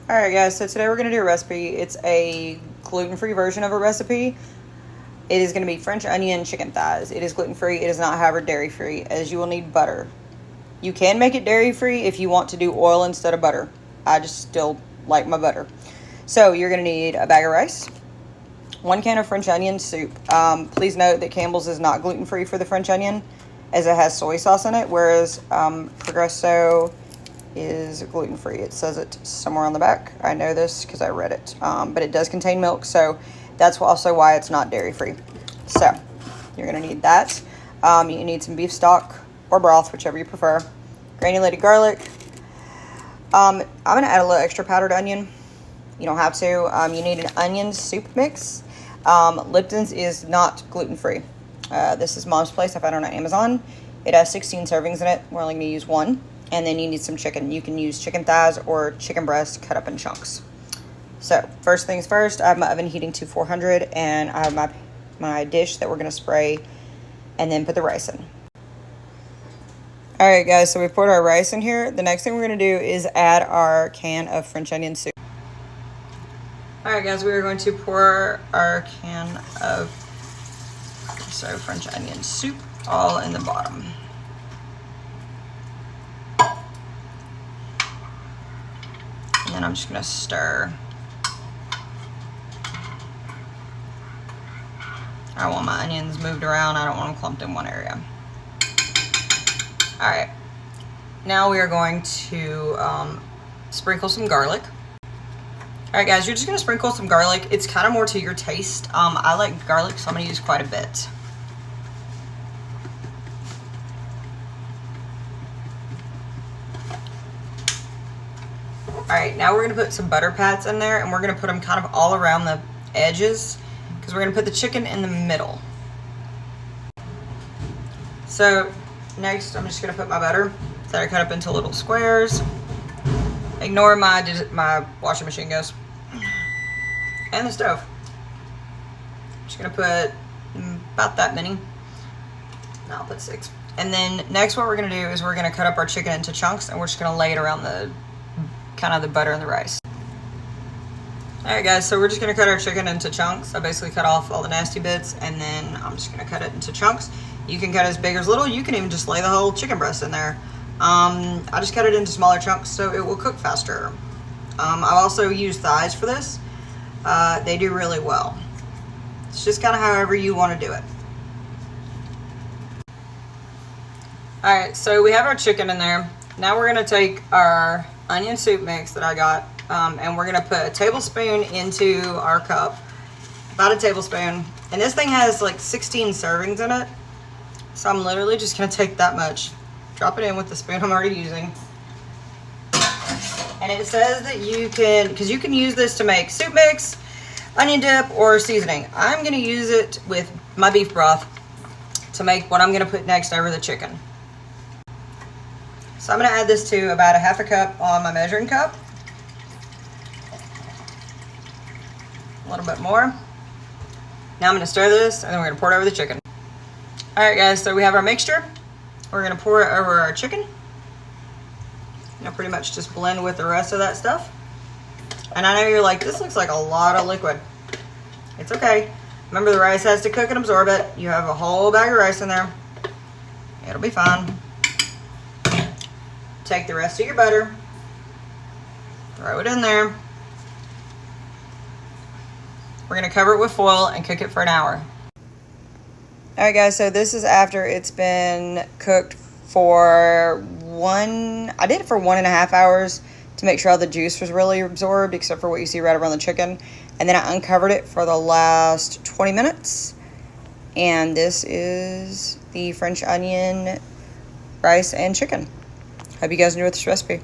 Alright guys, so today we're going to do a recipe. It's a gluten-free version of a recipe. It is going to be French onion chicken thighs. It is gluten-free. It is not, however, dairy-free, as you will need butter. You can make it dairy-free if you want to do oil instead of butter. I just still like my butter. So you're going to need a bag of rice, 1 can of French onion soup. Please note that Campbell's is not gluten-free for the French onion, as it has soy sauce in it, whereas Progresso is gluten-free. It says it somewhere on the back. I know this because I read it, but it does contain milk, so that's also why it's not dairy-free. So you're going to need that. You need some beef stock or broth, whichever you prefer, granulated garlic. I'm going to add a little extra powdered onion. You don't have to. You need an onion soup mix. Lipton's is not gluten-free. This is Mom's Place. I found it on Amazon. It has 16 servings in it. We're only going to use 1. And then you need some chicken. You can use chicken thighs or chicken breast cut up in chunks. So first things first, I have my oven heating to 400, and I have my dish that we're going to spray and then put the rice in. Alright guys, so we poured our rice in here. The next thing we're going to do is add our can of French onion soup. Alright guys, we are going to pour our can of French onion soup all in the bottom. And then I'm just going to stir. I don't want my onions moved around. I don't want them clumped in one area. Alright. Now we are going to sprinkle some garlic. Alright guys, you're just going to sprinkle some garlic. It's kind of more to your taste. I like garlic, so I'm going to use quite a bit. Alright, now we're going to put some butter pats in there, and we're going to put them kind of all around the edges, because we're going to put the chicken in the middle. So, next I'm just going to put my butter that I cut up into little squares. Ignore my washing machine goes. And the stove. Just going to put about that many. No, I'll put 6. And then next what we're going to do is we're going to cut up our chicken into chunks, and we're just going to lay it around the kind of the butter and the rice. Alright guys, so we're just going to cut our chicken into chunks. I basically cut off all the nasty bits, and then I'm just going to cut it into chunks. You can cut as big or as little. You can even just lay the whole chicken breast in there. I just cut it into smaller chunks so it will cook faster. I also use thighs for this. They do really well. It's just kind of however you want to do it. Alright, so we have our chicken in there. Now we're going to take our onion soup mix that I got, and we're going to put a tablespoon into our cup. About a tablespoon. And this thing has like 16 servings in it. So I'm literally just going to take that much. Drop it in with the spoon I'm already using. And it says that you can use this to make soup mix, onion dip, or seasoning. I'm going to use it with my beef broth to make what I'm going to put next over the chicken. So I'm going to add this to about a half a cup on my measuring cup. A little bit more. Now I'm going to stir this, and then we're going to pour it over the chicken. Alright guys, so we have our mixture. We're going to pour it over our chicken. Pretty much just blend with the rest of that stuff. And I know you're like, this looks like a lot of liquid. It's okay. Remember, the rice has to cook and absorb it. You have a whole bag of rice in there. It'll be fine. Take the rest of your butter. Throw it in there. We're going to cover it with foil and cook it for an hour. Alright guys, so this is after it's been cooked for I did it for 1.5 hours to make sure all the juice was really absorbed, except for what you see right around the chicken. And then I uncovered it for the last 20 minutes. And this is the French onion, rice, and chicken. Hope you guys enjoyed this recipe.